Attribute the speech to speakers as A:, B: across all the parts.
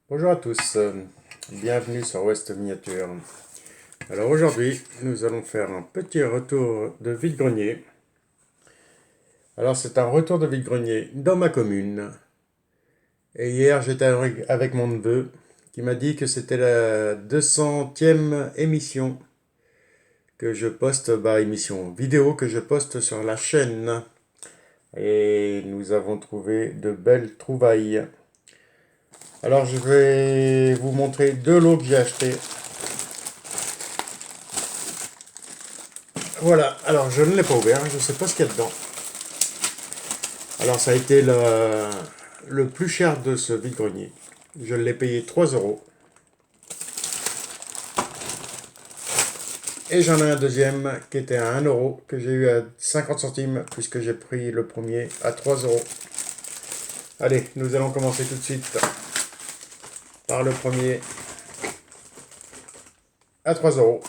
A: Bonjour à tous, bienvenue sur West Miniature. Alors aujourd'hui, nous allons faire un petit retour de vide-grenier. Alors c'est un retour de vide-grenier dans ma commune. Et hier j'étais avec mon neveu qui m'a dit que c'était la 200e émission que je poste, émission vidéo que je poste sur la chaîne. Et nous avons trouvé de belles trouvailles. Alors je vais vous montrer deux lots que j'ai achetés. Voilà, alors je ne l'ai pas ouvert, je ne sais pas ce qu'il y a dedans. Alors ça a été le plus cher de ce vide-grenier. Je l'ai payé 3 euros. Et j'en ai un deuxième qui était à 1 euro, que j'ai eu à 50 centimes, puisque j'ai pris le premier à 3 euros. Allez, nous allons commencer tout de suite par le premier à 3 euros.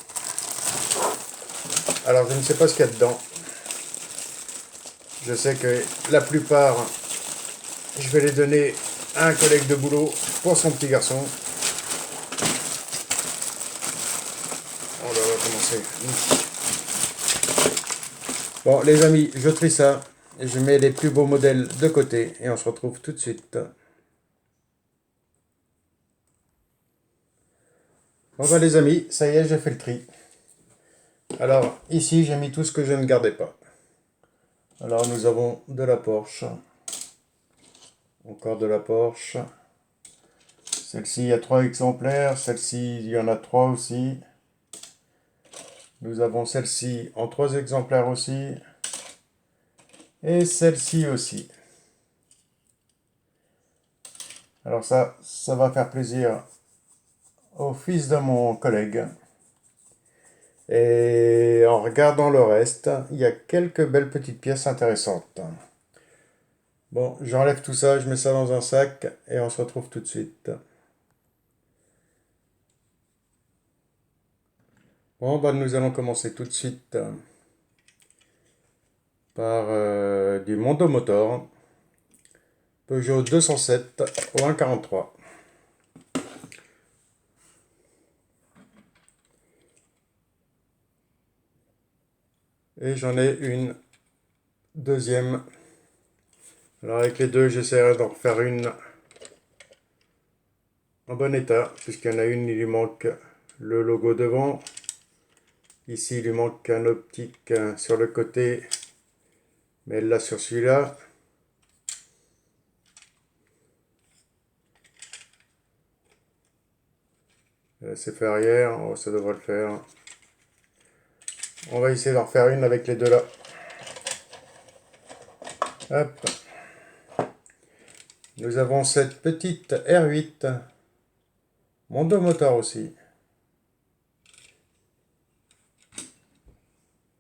A: Alors je ne sais pas ce qu'il y a dedans. Je sais que la plupart, je vais les donner à un collègue de boulot pour son petit garçon. On va commencer. Bon, les amis, je trie ça. Je mets les plus beaux modèles de côté et on se retrouve tout de suite. Bon, les amis, ça y est, j'ai fait le tri. Alors, ici, j'ai mis tout ce que je ne gardais pas. Alors, nous avons de la Porsche. Encore de la Porsche. Celle-ci, il y a 3 exemplaires. Celle-ci, il y en a 3 aussi. Nous avons celle-ci en 3 exemplaires aussi. Et celle-ci aussi. Alors ça va faire plaisir au fils de mon collègue. Et en regardant le reste, il y a quelques belles petites pièces intéressantes. Bon, j'enlève tout ça, je mets ça dans un sac et on se retrouve tout de suite. Bon, nous allons commencer tout de suite par du Mondo Motor, Peugeot 207 au 143. Et j'en ai une deuxième. Alors avec les deux, j'essaierai d'en refaire une en bon état, puisqu'il y en a une, il lui manque le logo devant. Ici, il lui manque un optique sur le côté, mais elle l'a sur celui-là. C'est fait arrière, oh, ça devrait le faire. On va essayer d'en refaire une avec les deux là. Hop. Nous avons cette petite R8, Mondo Motor aussi,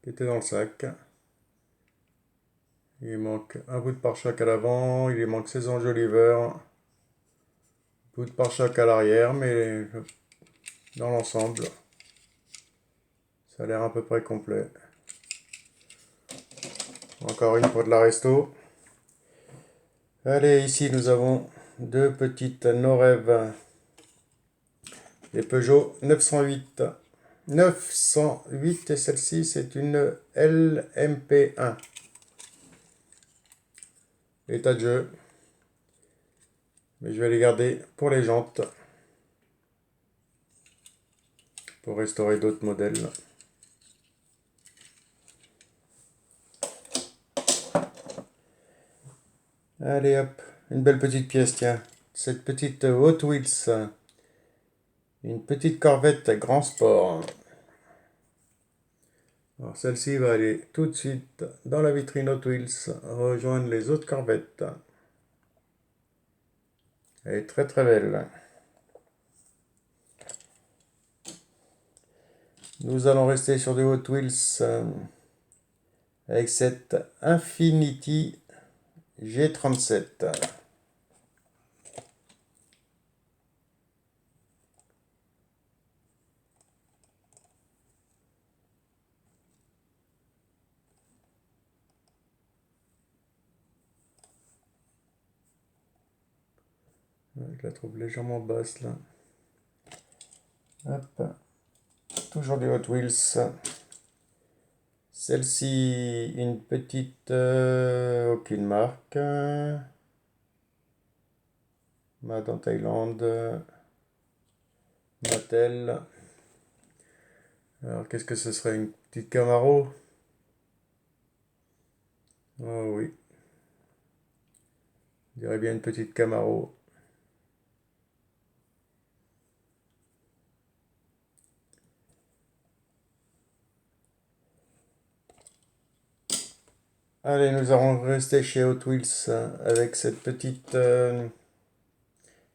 A: qui était dans le sac. Il manque un bout de pare-choc à l'avant, il manque ses enjoliveurs, un bout de pare-choc à l'arrière, mais dans l'ensemble, ça a l'air à peu près complet. Encore une pour de la resto. Allez, ici nous avons deux petites Norev, les Peugeot 908. 908 et celle-ci c'est une LMP1. État de jeu. Mais je vais les garder pour les jantes. Pour restaurer d'autres modèles. Allez hop, une belle petite pièce, tiens. Cette petite Hot Wheels. Une petite Corvette Grand Sport. Alors celle-ci va aller tout de suite dans la vitrine Hot Wheels, rejoindre les autres Corvettes. Elle est très très belle. Nous allons rester sur des Hot Wheels avec cette Infiniti G37. Je la trouve légèrement basse là. Hop. Toujours du Hot Wheels. Celle-ci, une petite... aucune marque. Made en Thaïlande. Mattel. Alors, qu'est-ce que ce serait? Une petite Camaro? Oh oui. Je dirais bien une petite Camaro. Allez, nous allons rester chez Hot Wheels avec cette petite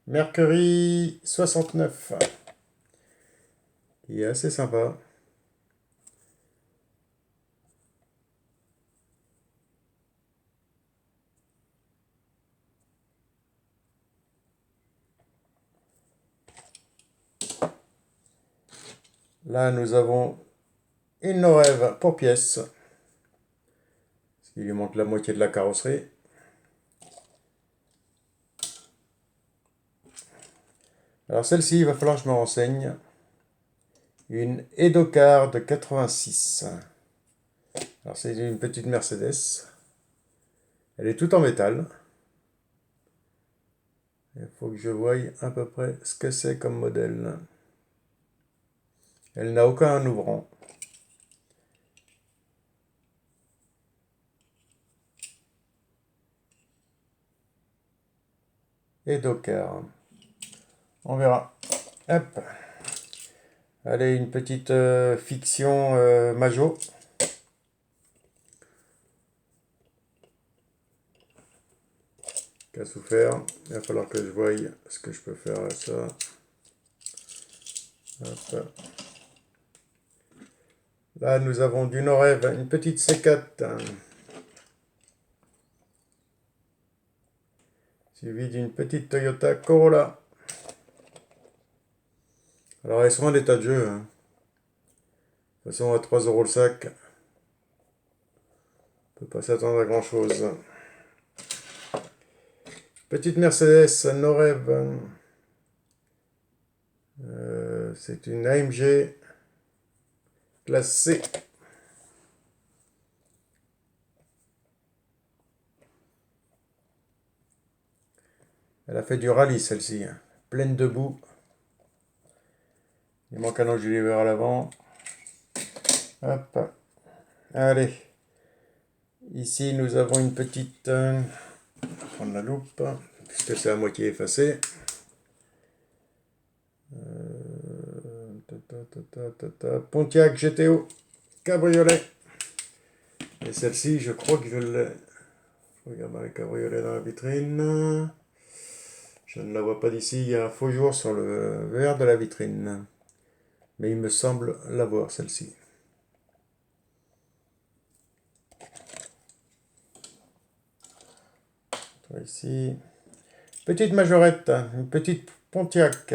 A: Mercury 69 qui est assez sympa. Là, nous avons une Norève pour pièce. Il lui manque la moitié de la carrosserie. Alors celle-ci, il va falloir que je me renseigne. Une Edocar de 86. Alors c'est une petite Mercedes. Elle est toute en métal. Il faut que je voie à peu près ce que c'est comme modèle. Elle n'a aucun ouvrant. Edocar. On verra. Hop. Allez, une petite fiction Majo. Qu'à souffert. Il va falloir que je voie ce que je peux faire à ça. Hop. Là, nous avons du Norève, une petite C4. Suivi d'une petite Toyota Corolla. Alors, elles sont en état de jeu. De toute façon, à 3 € le sac. On peut pas s'attendre à grand chose. Petite Mercedes Norève. C'est une AMG classe C. Elle a fait du rallye celle-ci. Pleine de boue. Il manque un enjoliver à l'avant. Hop. Allez. Ici, nous avons une petite... on va prendre la loupe, puisque c'est à moitié effacé. Pontiac GTO cabriolet. Et celle-ci, je crois que je l'ai. Regardez le cabriolet dans la vitrine. Je ne la vois pas d'ici. Il y a un faux jour sur le verre de la vitrine. Mais il me semble l'avoir, celle-ci. Ici. Petite majorette. Une petite Pontiac.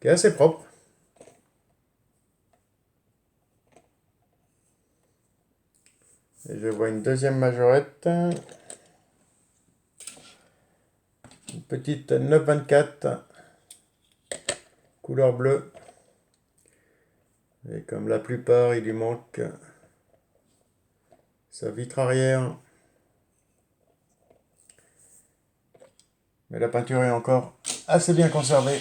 A: Qui est assez propre. Et je vois une deuxième majorette. Une petite 924. Couleur bleue. Et comme la plupart, il lui manque sa vitre arrière. Mais la peinture est encore assez bien conservée.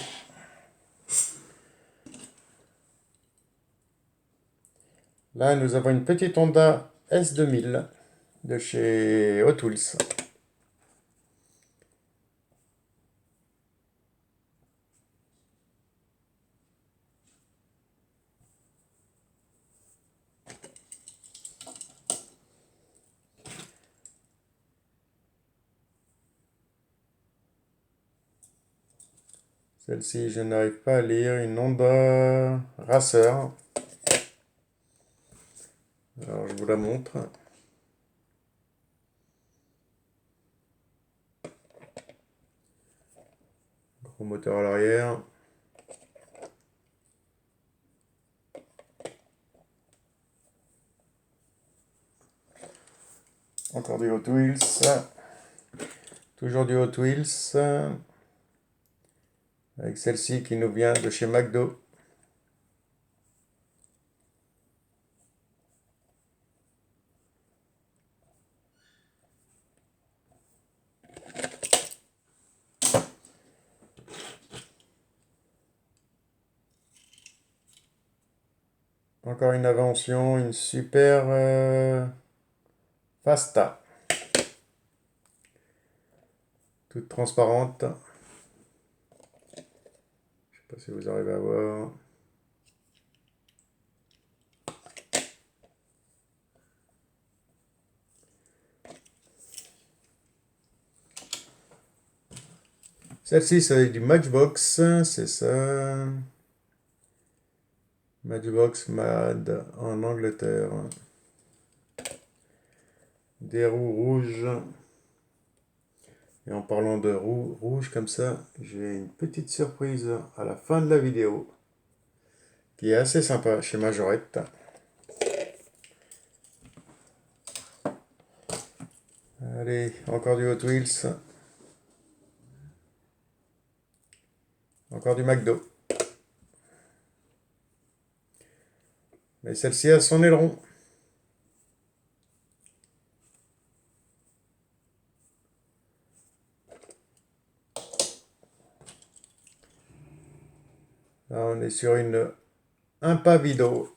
A: Là, nous avons une petite Honda S2000 de chez Hot Wheels. Celle-ci, je n'arrive pas à lire. Une Honda Racer. Alors, je vous la montre. Gros moteur à l'arrière. Encore du Hot Wheels. Toujours du Hot Wheels. Avec celle-ci qui nous vient de chez McDo. Encore une invention, une super Fasta. Toute transparente. Je sais pas si vous arrivez à voir. Celle-ci, c'est du Matchbox, c'est ça. Matchbox Mad en Angleterre. Des roues rouges. Et en parlant de roues rouges comme ça, j'ai une petite surprise à la fin de la vidéo qui est assez sympa chez Majorette. Allez, encore du Hot Wheels. Encore du McDo. Mais celle-ci a son aileron. Là, on est sur un Pavido.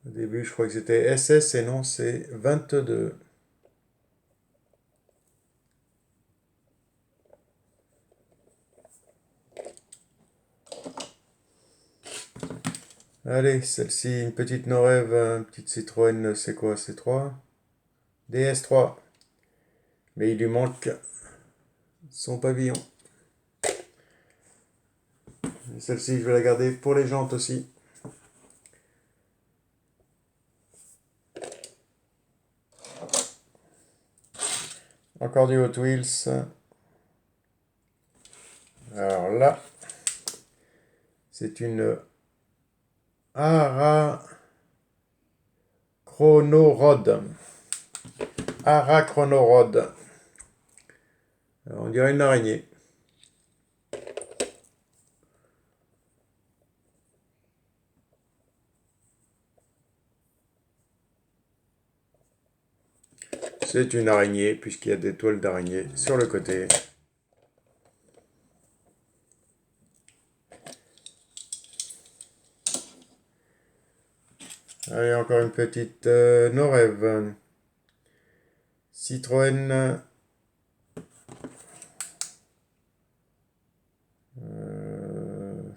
A: Au début, je crois que c'était SS et non, c'est 22. Allez, celle-ci, une petite Norev, une petite Citroën, c'est quoi? C'est 3 DS3. Mais il lui manque son pavillon. Celle-ci, je vais la garder pour les jantes aussi. Encore du Hot Wheels. Alors là, c'est une Arachronorod. Arachronorod. Alors, on dirait une araignée. C'est une araignée puisqu'il y a des toiles d'araignée sur le côté. Allez, encore une petite Norev. Citroën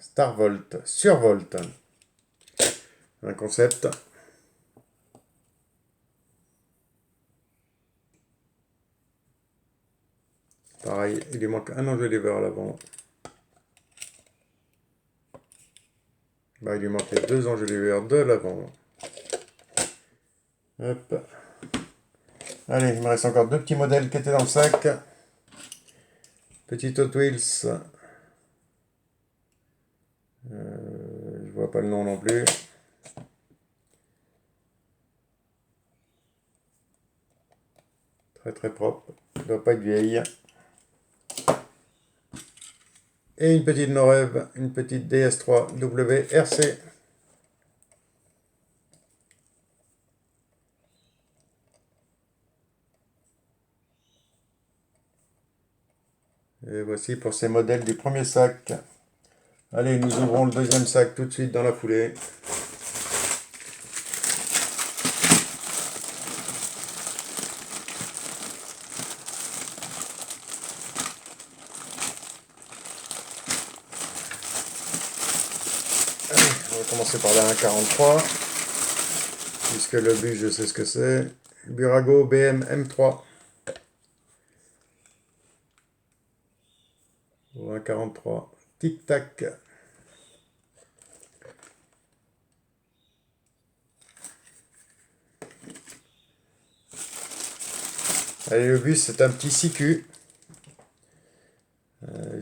A: Starvolt, Survolt. Un concept. Pareil, il lui manque un enjoliveur à l'avant. Bah, il lui manquait deux enjoliveurs de l'avant. Hop. Allez, il me reste encore deux petits modèles qui étaient dans le sac. Petit Hot Wheels. Je vois pas le nom non plus. Très très propre. Il doit pas être vieille. Et une petite Norev, une petite DS3 WRC. Et voici pour ces modèles du premier sac. Allez, nous ouvrons le deuxième sac tout de suite dans la foulée. Allez, on va commencer par la 1,43. Puisque le but, je sais ce que c'est. Burago BM M3. Ou 1,43. Tic Tac. Allez, le bus, c'est un petit CQ.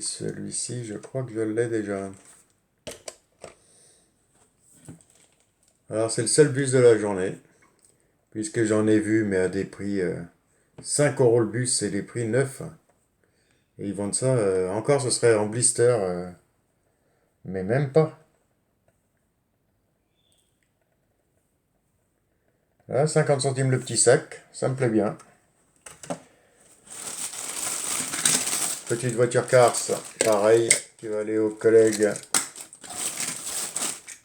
A: Celui-ci, je crois que je l'ai déjà. Alors c'est le seul bus de la journée, puisque j'en ai vu, mais à des prix 5 € le bus, c'est les prix neufs. Et ils vendent ça, encore ce serait en blister, mais même pas. Là, 50 centimes le petit sac, ça me plaît bien. Petite voiture Cars, pareil, qui va aller aux collègues.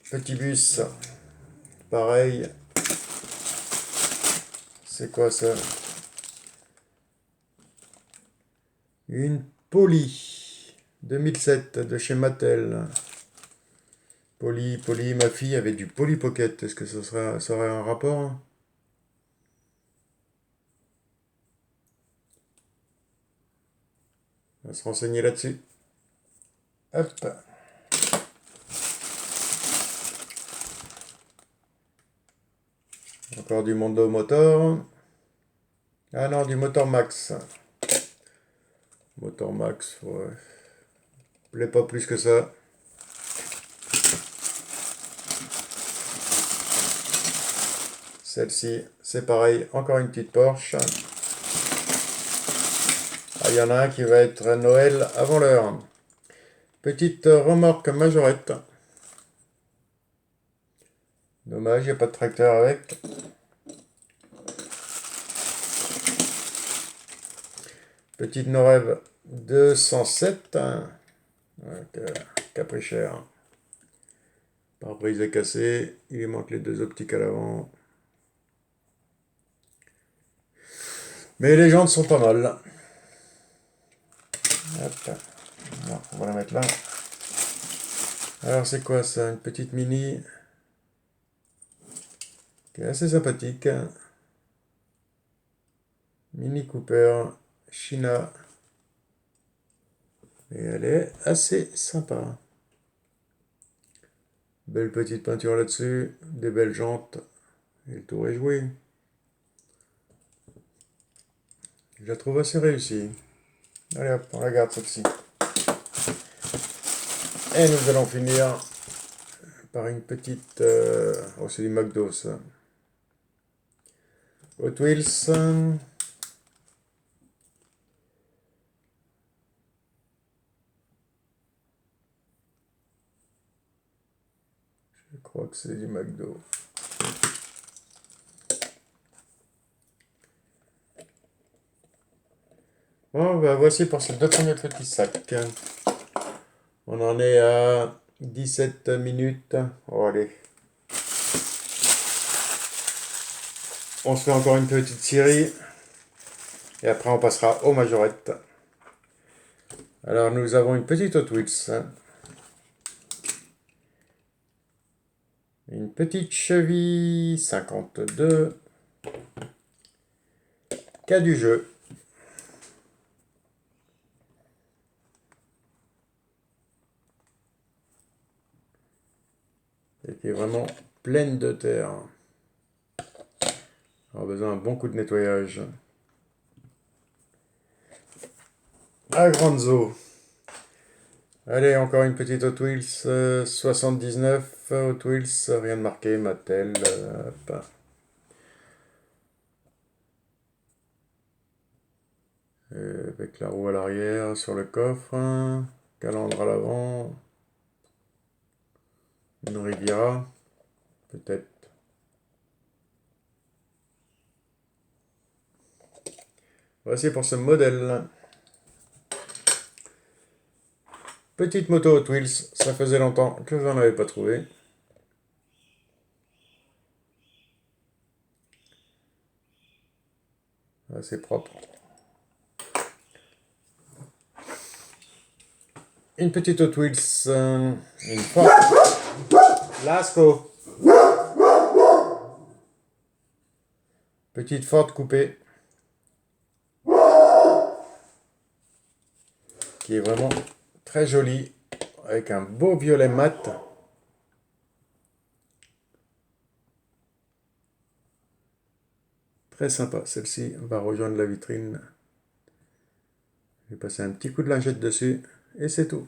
A: Petit bus, pareil. C'est quoi ça? Une Poly 2007 de chez Mattel. Poly, ma fille avait du Polly Pocket. Est-ce que ça aurait un rapport? On va se renseigner là-dessus. Hop. Encore du Mondo Motor. Ah non, du Motor Max. Motor Max, ouais. Plaît pas plus que ça. Celle-ci, c'est pareil, encore une petite Porsche. Ah, il y en a un qui va être Noël avant l'heure. Petite remorque majorette. Dommage, il n'y a pas de tracteur avec. Petite Norev 207. Qui a pris cher. Pare-brise est cassé. Il lui manque les deux optiques à l'avant. Mais les jantes sont pas mal. Hop. Non, on va la mettre là. Alors c'est quoi ça? Une petite Mini qui est assez sympathique. Mini Cooper China. Et elle est assez sympa. Belle petite peinture là-dessus. Des belles jantes. Et le tour est joué. Je la trouve assez réussie. Allez hop, on la garde celle-ci. Et nous allons finir par une petite... oh, c'est du McDo, ça. Hot Wheels. Je crois que c'est du McDo. Bon, bah voici pour ces deux premiers petits sacs. On en est à 17 minutes. Oh, allez. On se fait encore une petite série. Et après, on passera aux majorettes. Alors, nous avons une petite Hot Wheels. Une petite Chevy 52. Cas du jeu. Et qui est vraiment pleine de terre. On a besoin d'un bon coup de nettoyage. À grande eau. Allez, encore une petite Hot Wheels 79. Hot Wheels, rien de marqué, Mattel. Avec la roue à l'arrière sur le coffre. Calandre à l'avant. Une Riviera. Peut-être. Voici pour ce modèle. Petite moto Hot Wheels, ça faisait longtemps que je n'en avais pas trouvé. Assez propre. Une petite Hot Wheels, une Ford. Lasco. Petite Ford coupée. Qui est vraiment très jolie. Avec un beau violet mat. Très sympa. Celle-ci va rejoindre la vitrine. Je vais passer un petit coup de lingette dessus. Et c'est tout.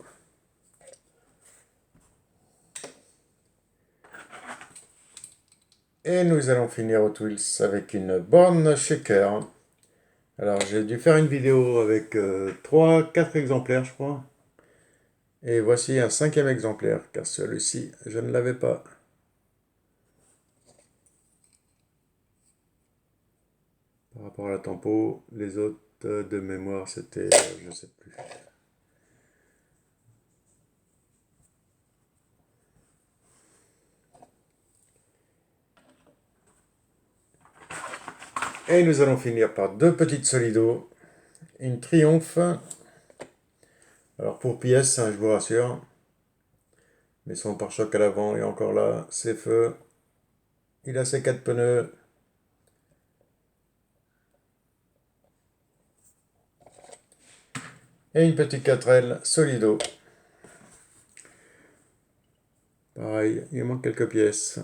A: Et nous allons finir Hot Wheels avec une borne shaker. Alors j'ai dû faire une vidéo avec 3-4 exemplaires je crois. Et voici un 5e exemplaire, car celui-ci je ne l'avais pas. Par rapport à la tempo, les autres de mémoire c'était, je sais plus. Et nous allons finir par 2 petites Solido. Une Triumph. Alors pour pièces, hein, je vous rassure. Mais son pare-choc à l'avant est encore là. C'est feu. Il a ses 4 pneus. Et une petite 4L Solido. Pareil, il manque quelques pièces.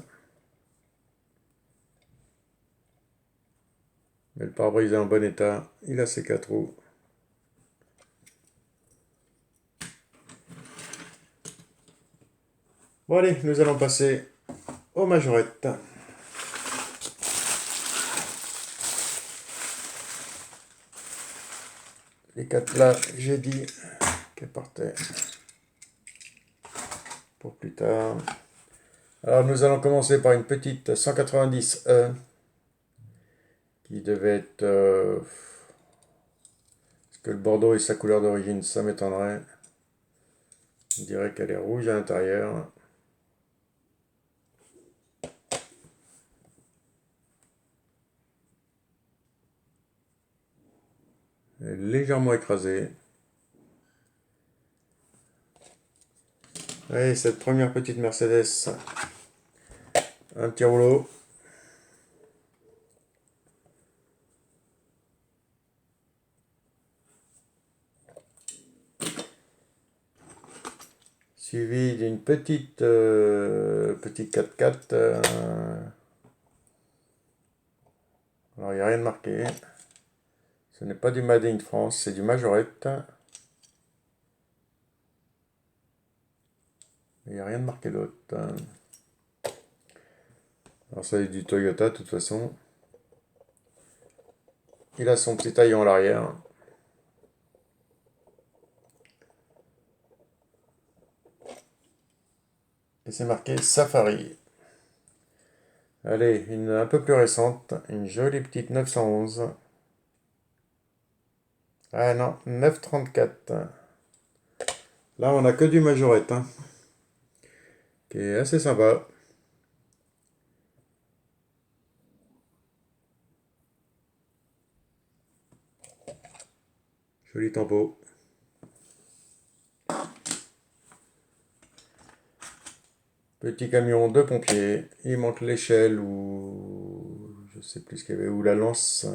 A: Mais le pare-brise est en bon état. Il a ses 4 roues. Bon allez, nous allons passer aux majorettes. Les 4 là, j'ai dit qu'elles partaient pour plus tard. Alors nous allons commencer par une petite 190E qui devait être... Est-ce que le bordeaux est sa couleur d'origine? Ça m'étonnerait. Je dirais qu'elle est rouge à l'intérieur. Elle est légèrement écrasée. Et cette première petite Mercedes, un petit rouleau. Suivi d'une petite 4x4. Alors il n'y a rien de marqué. Ce n'est pas du Made in France, c'est du Majorette. Il n'y a rien de marqué d'autre. Alors ça est du Toyota de toute façon. Il a son petit taillon à l'arrière. Et c'est marqué Safari. Allez, une un peu plus récente. Une jolie petite 911. Ah non, 934. Là, on a que du Majorette. Hein, qui est assez sympa. Joli tempo. Petit camion de pompiers. Il manque l'échelle ou... Je sais plus ce qu'il y avait. Ou la lance.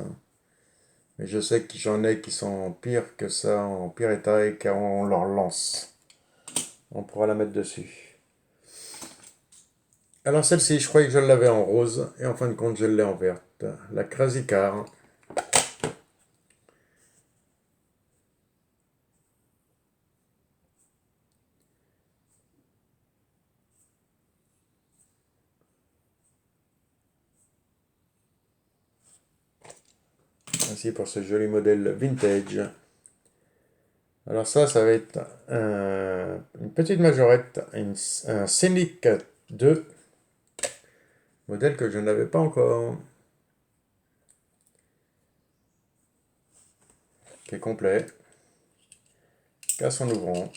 A: Mais je sais que j'en ai qui sont pires que ça, en pire état, et qu'on leur lance. On pourra la mettre dessus. Alors celle-ci, je croyais que je l'avais en rose, et en fin de compte, je l'ai en verte. La Crazy Car. Ainsi pour ce joli modèle vintage. Alors ça va être une petite majorette, un Scenic 2, modèle que je n'avais pas encore, qui est complet, casse en ouvrant.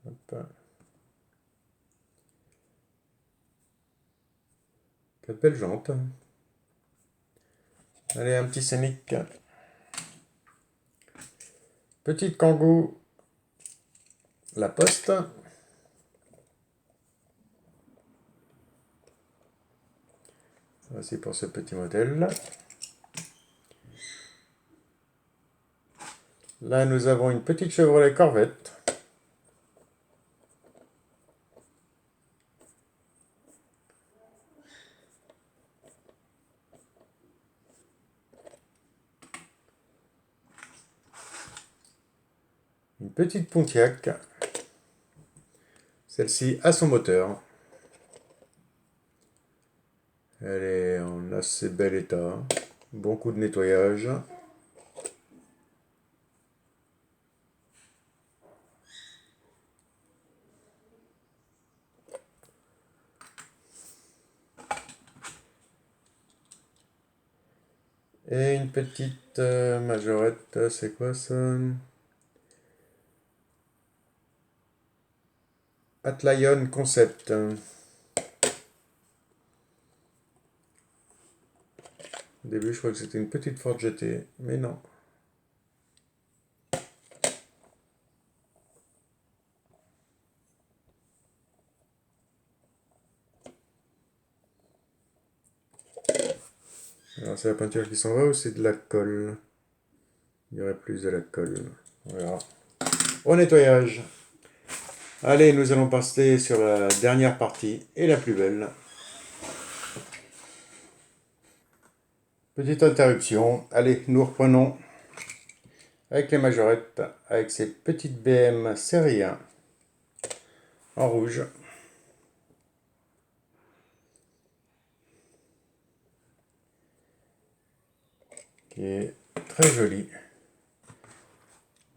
A: Hop. 4 belles jantes. Allez, un petit Scenic. Petite Kangoo, la Poste. Voici pour ce petit modèle. Là, nous avons une petite Chevrolet Corvette. Une petite Pontiac. Celle-ci a son moteur. Elle est en assez bel état. Bon coup de nettoyage. Et une petite majorette, c'est quoi ça? Atlayon Concept. Au début, je crois que c'était une petite Ford GT, mais non. Alors, c'est la peinture qui s'en va ou c'est de la colle? Il y aurait plus de la colle. On verra. Au nettoyage. Allez, nous allons passer sur la dernière partie et la plus belle. Petite interruption. Allez, nous reprenons avec les majorettes, avec ces petites BM série 1 en rouge. Qui est très jolie.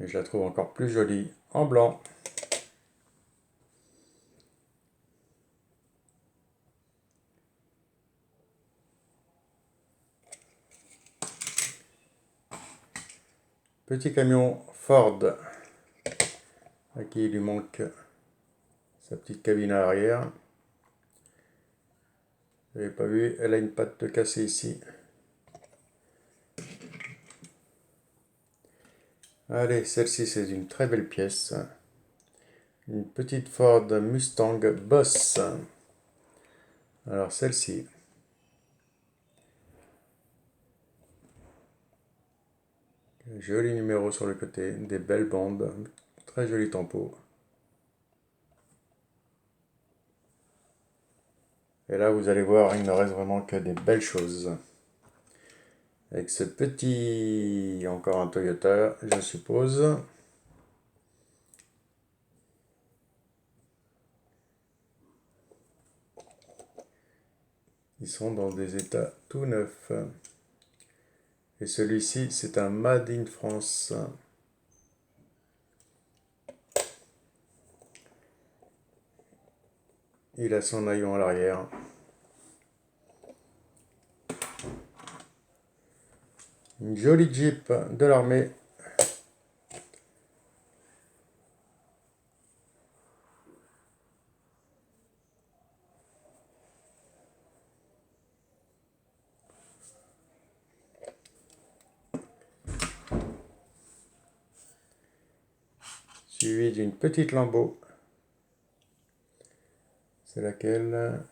A: Mais je la trouve encore plus jolie en blanc. Petit camion Ford à qui il lui manque sa petite cabine à l'arrière. Vous n'avez pas vu, elle a une patte cassée ici. Allez, celle-ci c'est une très belle pièce. Une petite Ford Mustang Boss. Alors celle-ci. Joli numéro sur le côté, des belles bandes, très joli tempo. Et là vous allez voir, il ne reste vraiment que des belles choses. Avec ce petit, encore un Toyota, je suppose. Ils sont dans des états tout neufs. Et celui-ci, c'est un Made in France. Il a son haillon à l'arrière. Une jolie Jeep de l'armée. Suivi d'une petite Lambo. C'est laquelle?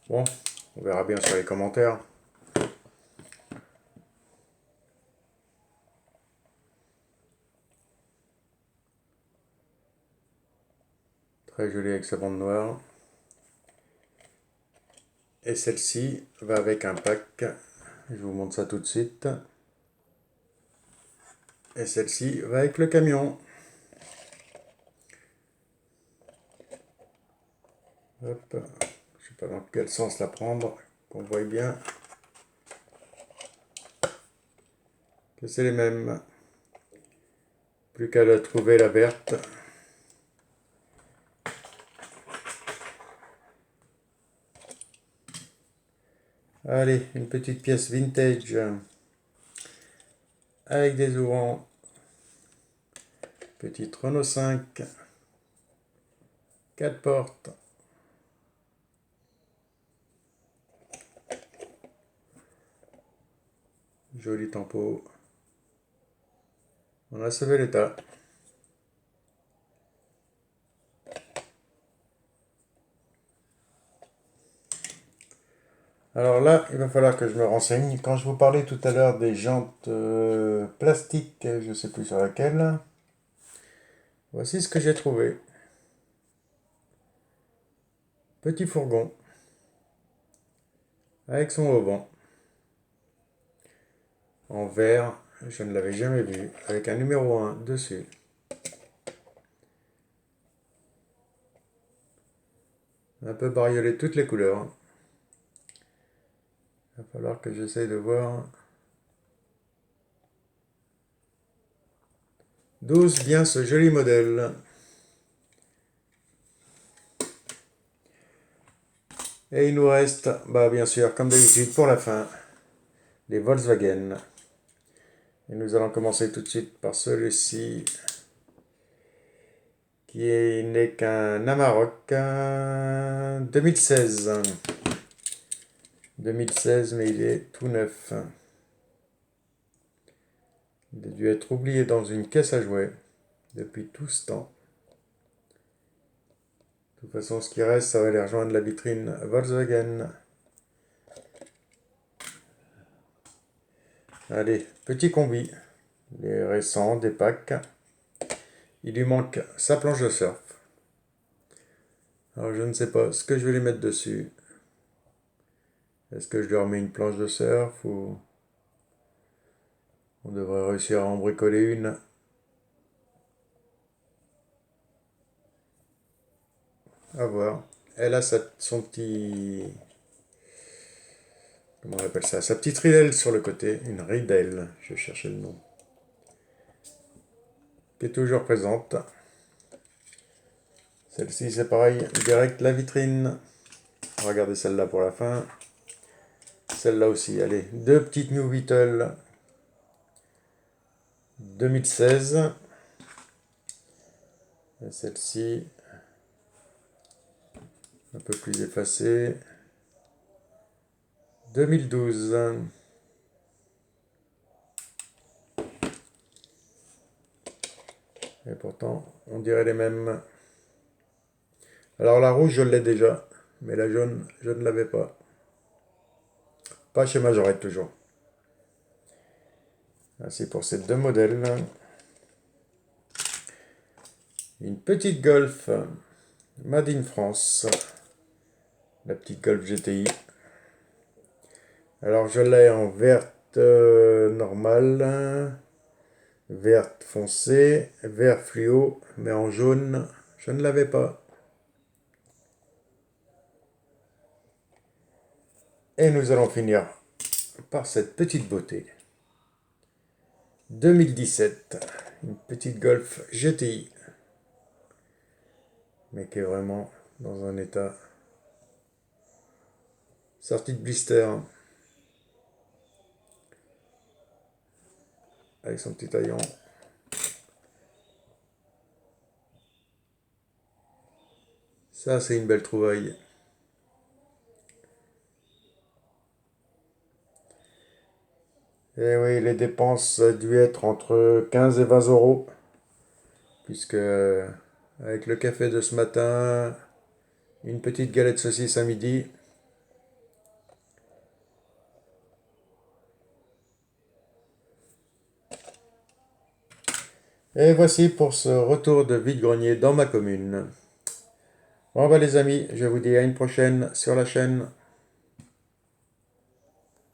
A: Bon, on verra bien sur les commentaires. Très jolie avec sa bande noire. Et celle-ci va avec un pack. Je vous montre ça tout de suite. Et celle-ci va avec le camion. Hop. Je ne sais pas dans quel sens la prendre, qu'on voit bien que c'est les mêmes. Plus qu'à la trouver la verte. Allez, une petite pièce vintage avec des ouvrants. Petite Renault 5. 4 portes. Joli tempo. On a sauvé l'état. Alors là, il va falloir que je me renseigne. Quand je vous parlais tout à l'heure des jantes plastiques, je ne sais plus sur laquelle, voici ce que j'ai trouvé. petit fourgon avec son auvent en verre, je ne l'avais jamais vu, avec un numéro 1 dessus. Un peu bariolé toutes les couleurs. Il va falloir que j'essaye de voir d'où vient ce joli modèle. Et il nous reste, bien sûr, comme d'habitude, pour la fin, les Volkswagen. Et nous allons commencer tout de suite par celui-ci, qui n'est qu'un Amarok 2016. 2016, mais il est tout neuf. Il a dû être oublié dans une caisse à jouets depuis tout ce temps. De toute façon, ce qui reste, ça va aller rejoindre la vitrine Volkswagen. Allez, petit combi. Les récents, des packs. Il lui manque sa planche de surf. Alors, je ne sais pas ce que je vais lui mettre dessus. Est-ce que je lui remets une planche de surf ou on devrait réussir à en bricoler une? À voir. Elle a son petit... Comment on appelle ça? Sa petite ridelle sur le côté. Une ridelle, je cherchais le nom. Qui est toujours présente. Celle-ci, c'est pareil. Direct la vitrine. Regardez celle-là pour la fin. Celle-là aussi. Allez, deux petites New Beetle 2016. Et celle-ci, un peu plus effacée. 2012. Et pourtant, on dirait les mêmes. Alors la rouge, je l'ai déjà. Mais la jaune, je ne l'avais pas. Pas chez Majorette, toujours. Ainsi pour ces deux modèles. Une petite Golf Made in France. La petite Golf GTI. Alors je l'ai en verte normale, verte foncée, vert fluo, mais en jaune, je ne l'avais pas. Et nous allons finir par cette petite beauté. 2017, une petite Golf GTI, mais qui est vraiment dans un état sorti de blister, avec son petit taillon. Ça, c'est une belle trouvaille. Et oui, les dépenses ont dû être entre 15 et 20 euros, puisque avec le café de ce matin, une petite galette saucisse à midi, et voici pour ce retour de vide-grenier dans ma commune. Bon les amis, je vous dis à une prochaine sur la chaîne.